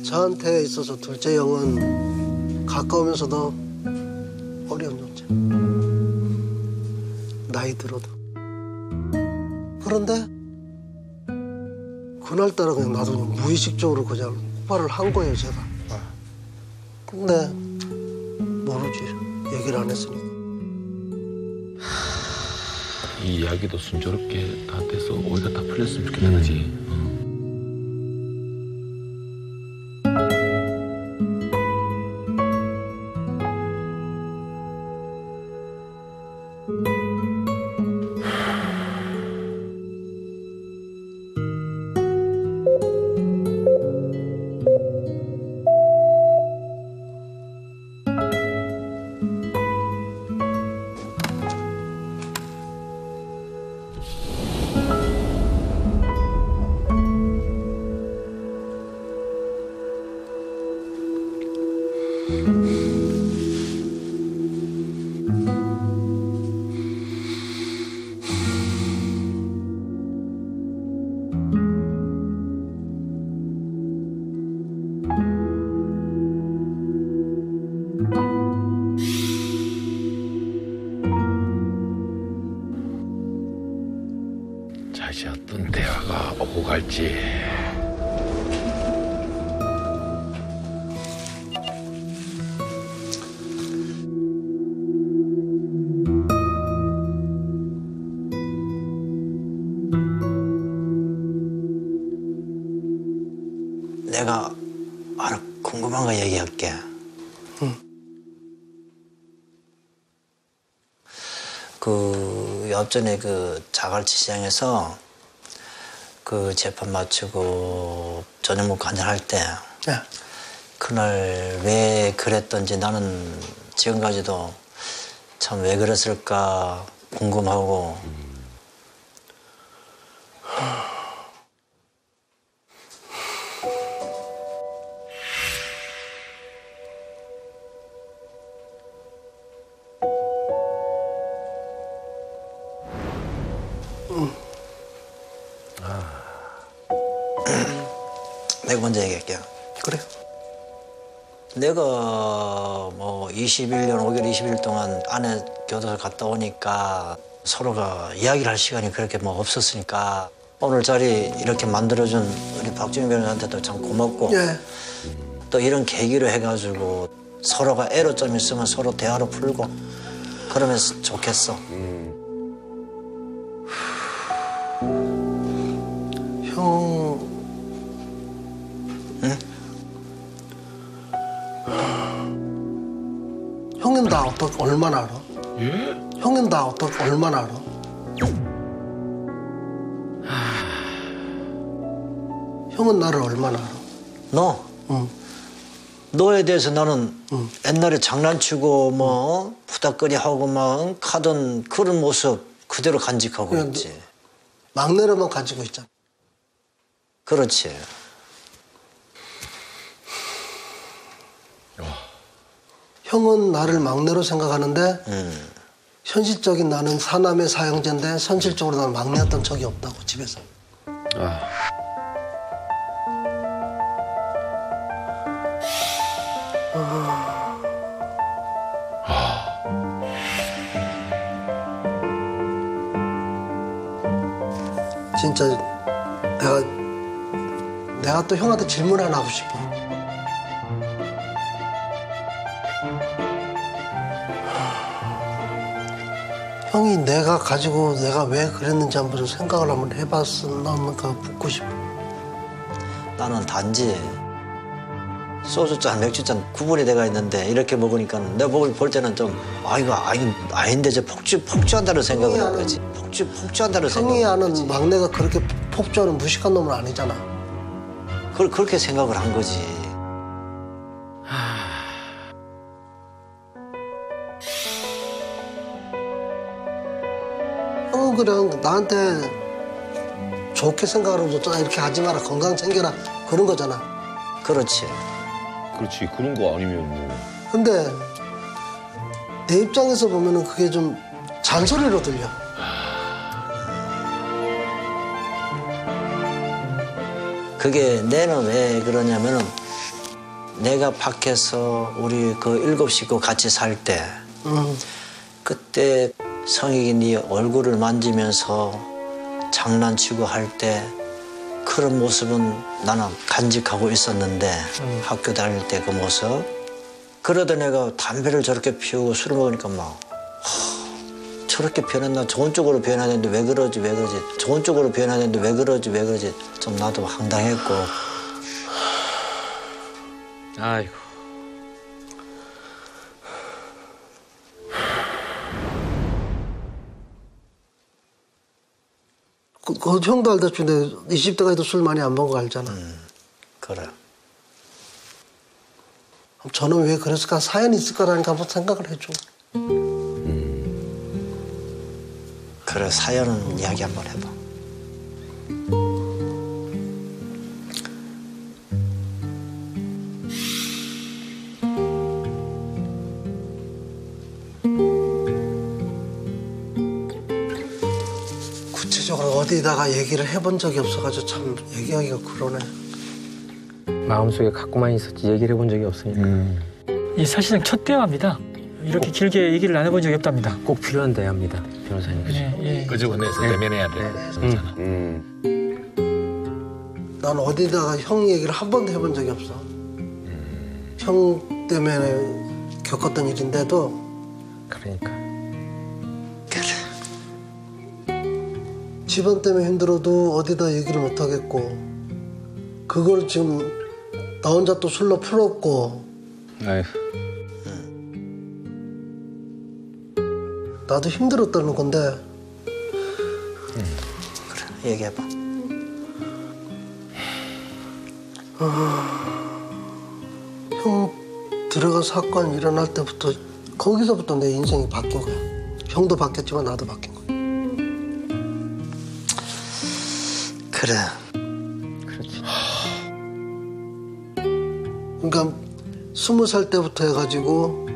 저한테 있어서 둘째 형은 가까우면서도 어려운 존재. 나이 들어도. 그런데 그날따라 그냥 나도 무의식적으로 그냥 폭발을 한 거예요, 제가. 근데 모르지. 얘기를 안 했으니까. 이 이야기도 순조롭게 다 돼서 오해가 다 풀렸으면 좋겠다, 그지? 자, 이제 어떤 대화가 오고 갈지. 내가 하나 궁금한 거 얘기할게. 그 옆전에 그 자갈치 시장에서 그 재판 마치고 저녁 먹고 한잔 할 때 그날 왜 그랬던지 나는 지금까지도 참 왜 그랬을까 궁금하고. 내가 먼저 얘기할게요. 그래. 내가 뭐 21년 5개월 20일 동안 아내 교도소 갔다 오니까 서로가 이야기를 할 시간이 그렇게 뭐 없었으니까 오늘 자리 이렇게 만들어준 우리 박주민 변호사한테도 참 고맙고 또 이런 계기로 해가지고 서로가 애로점 있으면 서로 대화로 풀고 그러면 좋겠어. 형, 응? 형님 나 어떻게 얼마나 알아? 예? 형님 나 어떻게 얼마나 알아? 형은 나를 얼마나 알아? 너? 응. 너에 대해서 나는 옛날에 장난치고 뭐 부닥거리 하고 막 하던 그런 모습 그대로 간직하고 있지. 막내로만 가지고 있잖아. 그렇지. 형은 나를 막내로 생각하는데 현실적인 나는 사남의 사형제인데 현실적으로 나는 막내였던 적이 없다고 집에서. 진짜 내가 또 형한테 질문 하나 하고 싶어. 형이 내가 가지고 내가 왜 그랬는지 한번 생각을 한번 해봤었나 하면까 묻고 싶어. 나는 단지 소주잔, 맥주잔 구분이 돼가 있는데 이렇게 먹으니까 내 볼 때는 좀 이거 아닌데 저 폭주한다는 생각을 한 거지. 폭주한다는 생각을 형이 한 아는 거지. 막내가 그렇게 폭주하는 무식한 놈은 아니잖아. 그렇게 생각을 한 거지. 형은 그냥 나한테 좋게 생각을 줬잖아. 이렇게 하지 마라, 건강 챙겨라, 그런 거잖아. 그렇지. 그렇지. 그런 거 아니면 뭐. 근데 내 입장에서 보면은 그게 좀 잔소리로 들려. 그게 내는 왜 그러냐면은 내가 밖에서 우리 그 7식구 같이 살 때 그때 성익이 네 얼굴을 만지면서 장난치고 할 때 그런 모습은 나는 간직하고 있었는데 학교 다닐 때 그 모습. 그러던 애가 담배를 저렇게 피우고 술을 먹으니까 막 저렇게 변했나? 좋은 쪽으로 변해야 되는데 왜 그러지? 좋은 쪽으로 변해야 되는데 왜 그러지? 좀 나도 황당했고. 아이고. 그 형도 알다시피 20대까지도 술 많이 안 먹은 거 알잖아. 그래. 저는 왜 그랬을까? 사연이 있을까라니까 한번 생각을 해줘. 그래, 사연은 이야기 한번 해봐. 구체적으로 어디다가 얘기를 해본 적이 없어가지고 참 얘기하기가 그러네. 마음속에 갖고만 있었지 얘기를 해본 적이 없으니까. 이 사실상 첫 대화입니다. 이렇게 길게 얘기를 나눠본 적이 없답니다. 꼭 필요한 대화입니다, 변호사님. 예. 끄집어내서 대면해야 돼. 난 어디다가 형 얘기를 한 번도 해본 적이 없어. 형 때문에 겪었던 일인데도. 그러니까. 집안 때문에 힘들어도 어디다 얘기를 못 하겠고, 그걸 지금 나 혼자 또 술로 풀었고. 아휴. 나도 힘들었다는 건데. 그래, 얘기해봐. 형 들어간 사건 일어날 때부터 거기서부터 내 인생이 바뀐 거야. 형도 바뀌었지만 나도 바뀐 거야. 그래. 그렇지. 그러니까 20살 때부터 해가지고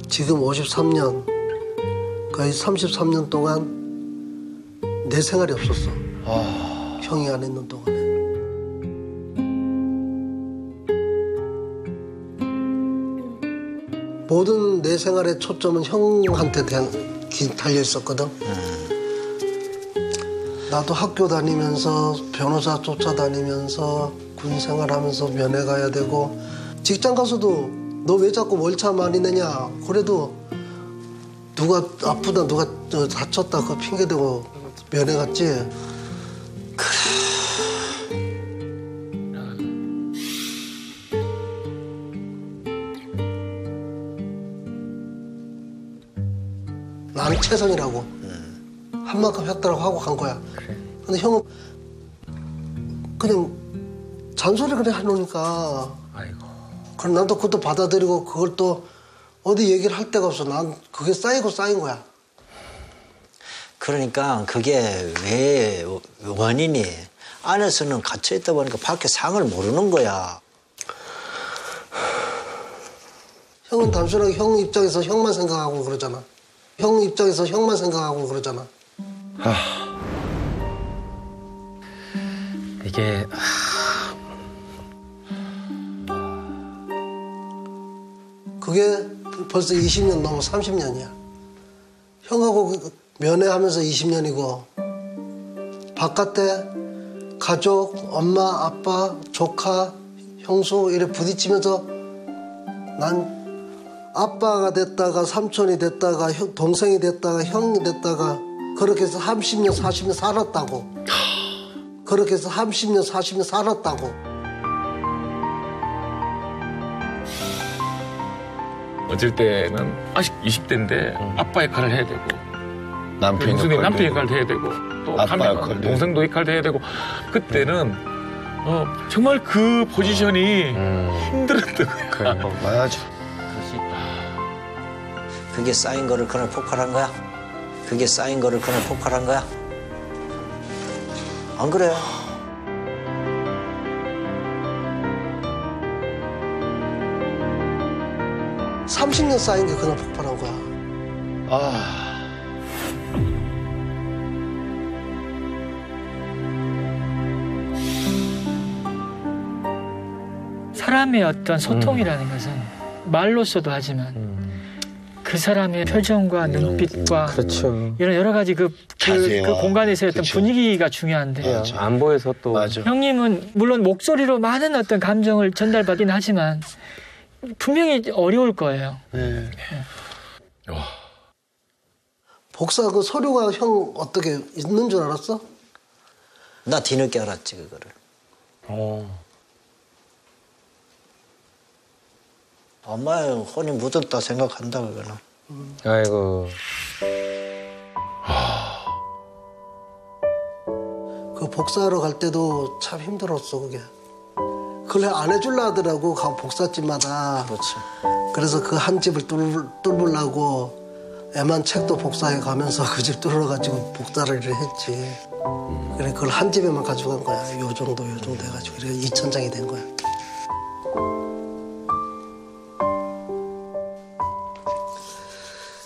지금 53년, 거의 33년 동안 내 생활이 없었어. 형이 안 있는 동안에. 모든 내 생활의 초점은 형한테 달려 있었거든. 나도 학교 다니면서 변호사 쫓아다니면서 군 생활하면서 면회 가야 되고, 직장 가서도 너 왜 자꾸 월차 많이 내냐. 그래도 누가 아프다, 누가 다쳤다 그 핑계 대고 면회 갔지. 나는 최선이라고 한 만큼 했다라고 하고 간 거야. 그래. 근데 형은 그냥 잔소리 그래 해놓으니까. 아이고. 그럼 난 또 그것도 받아들이고 그걸 또 어디 얘기를 할 데가 없어. 난 그게 쌓이고 쌓인 거야. 그러니까 그게 왜 원인이 안에서는 갇혀있다 보니까 밖에 상을 모르는 거야. 형은 단순하게 형 입장에서 형만 생각하고 그러잖아. 형 입장에서 형만 생각하고 그러잖아. 이게 그게 벌써 20년 넘어 30년이야. 형하고 면회하면서 20년이고 바깥에 가족, 엄마, 아빠, 조카, 형수 이렇게 부딪히면서 난 아빠가 됐다가 삼촌이 됐다가 동생이 됐다가 형이 됐다가 그렇게 해서 30년, 40년 살았다고. 그렇게 해서 30년, 40년 살았다고. 어쩔 때는 아직 20대인데 아빠 역할을 해야 되고 남편 역할도 해야 되고 또 아빠 역할도 동생도 역할도 해야 되고 그때는 정말 그 포지션이 힘들었던 거야. 맞아. 그게 쌓인 거를 그날 폭발한 거야? 그게 쌓인 거를 그날 폭발한 거야? 안 그래? (30년) 쌓인 게 그날 폭발한 거야. 사람의 어떤 소통이라는 것은 말로써도 하지만 그 사람의 표정과 눈빛과 그렇죠. 이런 여러 가지 그 공간에서의 어떤 그쵸. 분위기가 중요한데 맞아. 안 보여서 또. 맞아. 형님은 물론 목소리로 많은 어떤 감정을 전달받긴 하지만 분명히 어려울 거예요. 복사 그 서류가 형 어떻게 있는 줄 알았어? 나 뒤늦게 알았지 그거를. 엄마의 혼이 묻었다 생각한다 그거는. 아이고. 그 복사하러 갈 때도 참 힘들었어 그게. 그걸 안 해줄라 하더라고 복사집마다. 그렇지. 그래서 그 한 집을 뚫으려고 애만 책도 복사해 가면서 그 집 뚫어가지고 복사를 했지. 그래 그걸 한 집에만 가져간 거야. 요 정도 해가지고. 그래 2,000장이 된 거야.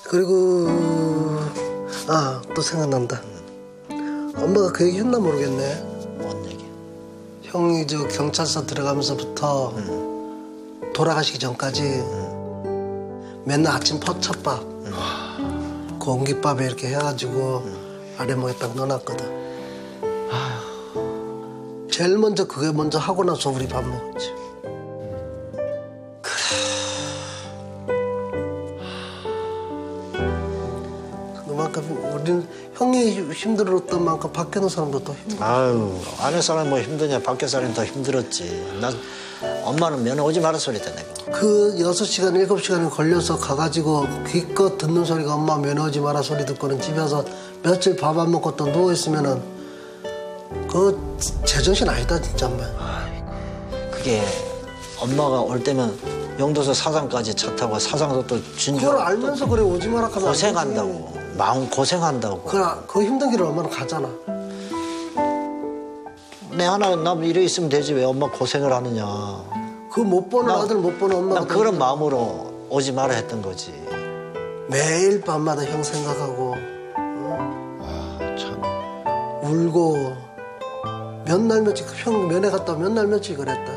그리고 또 생각난다. 엄마가 그 얘기 했나 모르겠네. 뭔 얘기? 형이 저 경찰서 들어가면서부터 돌아가시기 전까지 맨날 아침 첫밥 공깃밥에 이렇게 해가지고 아래목에 딱 넣어놨거든. 제일 먼저 그게 먼저 하고 나서 우리 밥 먹었지. 그만큼 우리는 형이 힘들었던 만큼 밖에 있는 사람도 더 힘들어. 아유 안에 사람 뭐 힘드냐 밖에 사람이 더 힘들었지. 난 엄마는 면회 오지 마라 소리다 내가. 그 6시간 7시간이 걸려서 가가지고 기껏 듣는 소리가 엄마 면회 오지 마라 소리 듣고는 집에 와서 며칠 밥 안 먹고 또 누워있으면은 그 제정신 아니다 진짜 엄마. 그게 엄마가 올 때면 영도서 사상까지 차 타고 사상도 또 진주. 그걸 알면서 그래 오지 마라 하면 고생한다고. 마음 고생한다고. 그 힘든 길을 엄마는 가잖아. 내 하나 나 이래 있으면 되지 왜 엄마 고생을 하느냐. 그 못 보는 아들 못 보는 엄마가. 난 그런 마음으로 오지 마라 했던 거지. 매일 밤마다 형 생각하고. 참. 울고 몇 날 며칠 형 면회 갔다 몇 날 며칠 그랬다.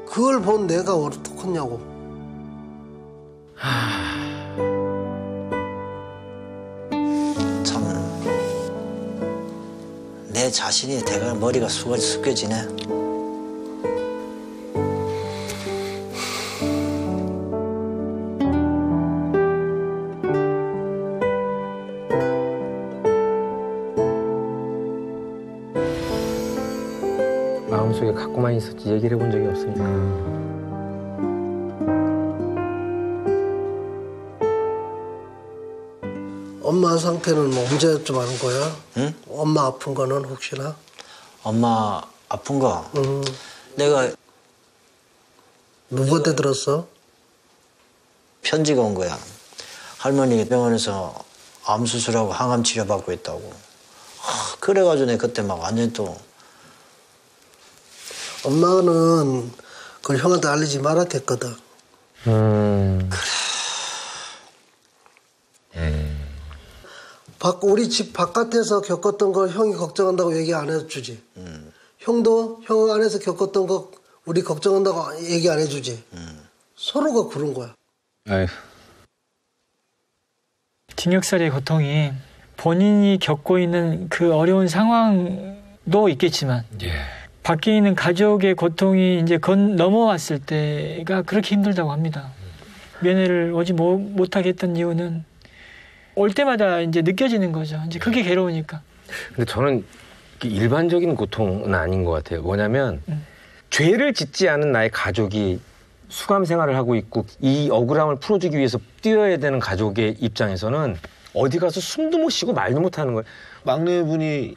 그걸 본 내가 어떡하냐고. 참 내 자신이 대가 머리가 숙여지네. 마음속에 갖고만 있었지 얘기를 해본 적이 없으니까. 엄마 상태는 뭐 언제쯤 아는 거야? 응? 엄마 아픈 거는 혹시나? 엄마 아픈 거? 내가 누구한테 들었어? 편지가 온 거야. 할머니 병원에서 암 수술하고 항암 치료 받고 있다고. 그래가지고 내가 그때 막 완전히 또. 엄마는 그걸 형한테 알리지 말았겠거든. 우리 집 바깥에서 겪었던 걸 형이 걱정한다고 얘기 안 해주지. 형도 형 안에서 겪었던 거 우리 걱정한다고 얘기 안 해주지. 서로가 그런 거야. 아휴. 징역살이의 고통이 본인이 겪고 있는 그 어려운 상황도 있겠지만 밖에 있는 가족의 고통이 이제 넘어왔을 때가 그렇게 힘들다고 합니다. 면회를 오지 못하게 했던 이유는 올 때마다 이제 느껴지는 거죠. 이제 그게 괴로우니까. 근데 저는 일반적인 고통은 아닌 것 같아요. 뭐냐면 죄를 짓지 않은 나의 가족이 수감 생활을 하고 있고 이 억울함을 풀어주기 위해서 뛰어야 되는 가족의 입장에서는 어디 가서 숨도 못 쉬고 말도 못 하는 거예요. 막내분이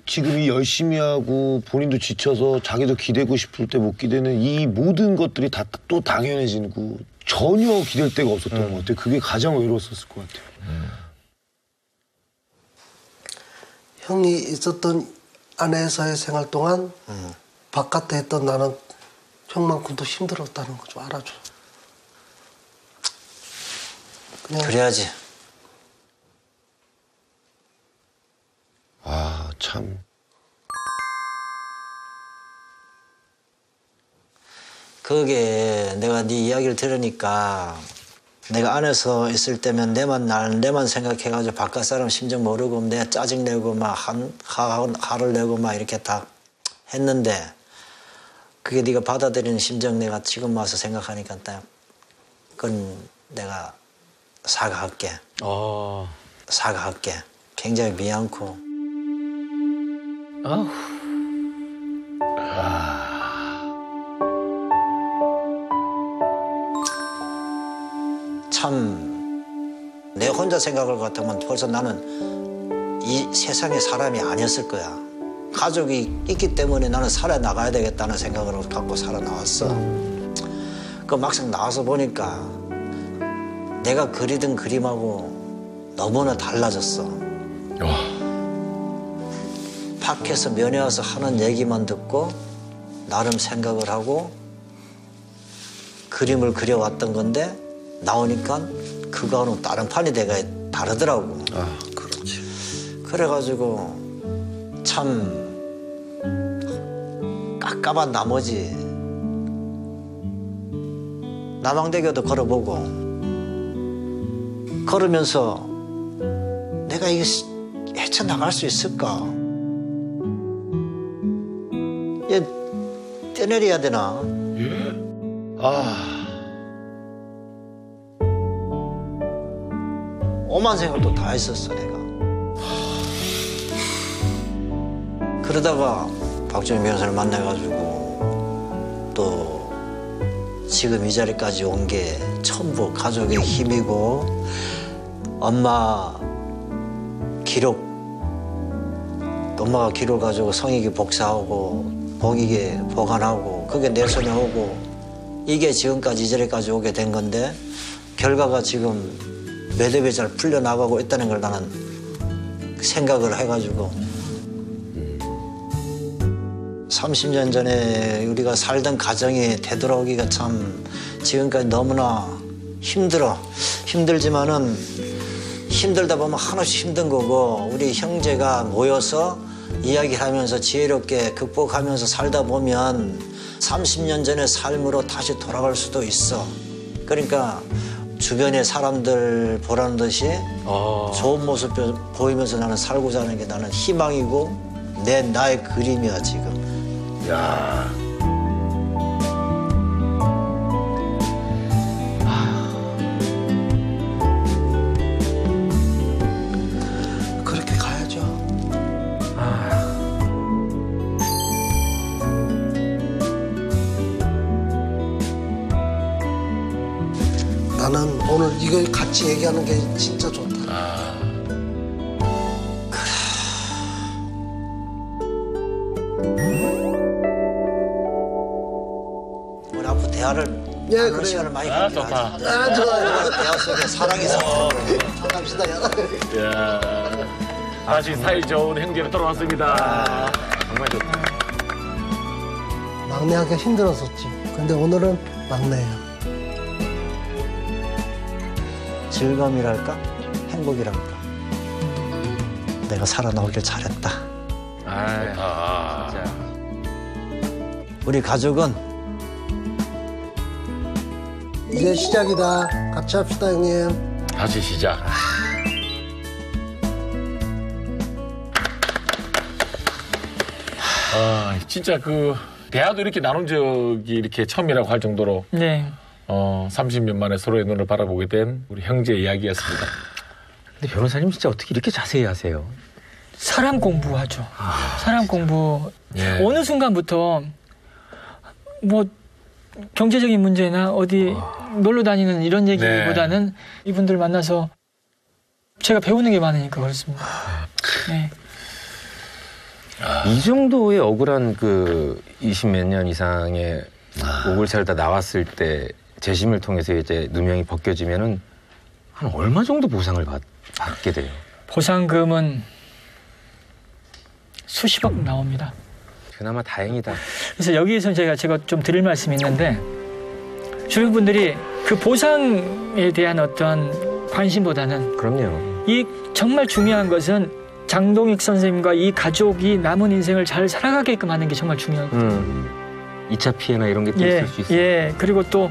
지금 이 열심히 하고 본인도 지쳐서 자기도 기대고 싶을 때 못 기대는 이 모든 것들이 다 또 당연해지고 전혀 기댈 데가 없었던 것 같아요. 그게 가장 외로웠었을 것 같아요. 형이 있었던 안에서의 생활 동안 바깥에 했던 나는 형만큼도 힘들었다는 거 좀 알아줘. 그래야지. 아, 참. 그게 내가 네 이야기를 들으니까 내가 안에서 있을 때면 내만 생각해가지고 바깥 사람 심정 모르고 내가 짜증내고 막 화를 내고 막 이렇게 다 했는데 그게 네가 받아들이는 심정 내가 지금 와서 생각하니까 딱 그건 내가 사과할게. 사과할게. 굉장히 미안코. 참 내 혼자 생각을 같으면 벌써 나는 이 세상에 사람이 아니었을 거야. 가족이 있기 때문에 나는 살아나가야 되겠다는 생각을 갖고 살아나왔어. 그 막상 나와서 보니까 내가 그리던 그림하고 너무나 달라졌어. 밖에서 면회 와서 하는 얘기만 듣고 나름 생각을 하고 그림을 그려왔던 건데 나오니까 그거는 다른 판이 내가 다르더라고. 그렇지. 그래가지고 참 깝깝한 나머지 남항대교도 걸어보고 걸으면서 내가 이거 헤쳐나갈 수 있을까? 얘 떼내려야 되나? 오만 생각도 다 했었어 내가. 그러다가 박정희 변호사를 만나가지고 또 지금 이 자리까지 온 게 전부 가족의 힘이고 엄마 기록 엄마가 기록 가지고 성익이 복사하고 복익에 보관하고 그게 내 손에 오고 이게 지금까지 이 자리까지 오게 된 건데 결과가 지금 매듭이 잘 풀려나가고 있다는 걸 나는 생각을 해가지고 30년 전에 우리가 살던 가정이 되돌아오기가 참 지금까지 너무나 힘들지만은 힘들다 보면 한없이 힘든 거고 우리 형제가 모여서 이야기하면서 지혜롭게 극복하면서 살다 보면 30년 전의 삶으로 다시 돌아갈 수도 있어. 그러니까 주변의 사람들 보라는 듯이 좋은 모습 보이면서 나는 살고자 하는 게 나는 희망이고 나의 그림이야 지금. 야. 그렇게 가야죠. 나는 오늘 이거 같이 얘기하는 게 진짜 좋다. 우리 앞으로 대화를 그래. 시간을 많이 좋다. 좋아요. 대화 속에 사랑이 있어. 합시다. 야, 다시 사이좋은 형제로 돌아왔습니다. 정말 좋다. 막내하기가 힘들었었지. 근데 오늘은 막내예요. 즐거움이랄까? 행복이랄까? 내가 살아나오길 잘했다. 진짜. 우리 가족은 이제 시작이다. 같이 합시다, 형님. 다시 시작. 진짜 그 대화도 이렇게 나눈 적이 이렇게 처음이라고 할 정도로 네. 30년 만에 서로의 눈을 바라보게 된 우리 형제 이야기였습니다. 근데 변호사님 진짜 어떻게 이렇게 자세히 하세요? 사람 공부하죠. 사람 공부. 예. 어느 순간부터 뭐 경제적인 문제나 어디 놀러 다니는 이런 얘기보다는 이분들 만나서 제가 배우는 게 많으니까 그렇습니다. 네. 이 정도의 억울한 그 20몇 년 이상의 옥을 살다 나왔을 때 재심을 통해서 이제 누명이 벗겨지면은 한 얼마 정도 보상을 받게 돼요? 보상금은 수십억 나옵니다. 그나마 다행이다. 그래서 여기에서 제가 좀 드릴 말씀이 있는데 주변 분들이 그 보상에 대한 어떤 관심보다는 그럼요. 이 정말 중요한 것은 장동익 선생님과 이 가족이 남은 인생을 잘 살아가게끔 하는 게 정말 중요하거든요. 2차 피해나 이런 게 또 있을 수 있어요. 예, 그리고 또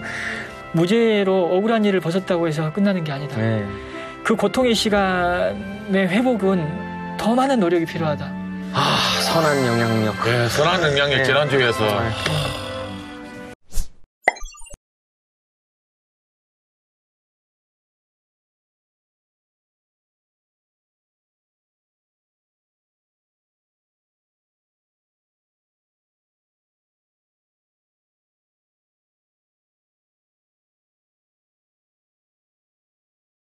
무죄로 억울한 일을 벗었다고 해서 끝나는 게 아니다. 네. 그 고통의 시간의 회복은 더 많은 노력이 필요하다. 선한 영향력. 선한 영향력 네. 재난주에서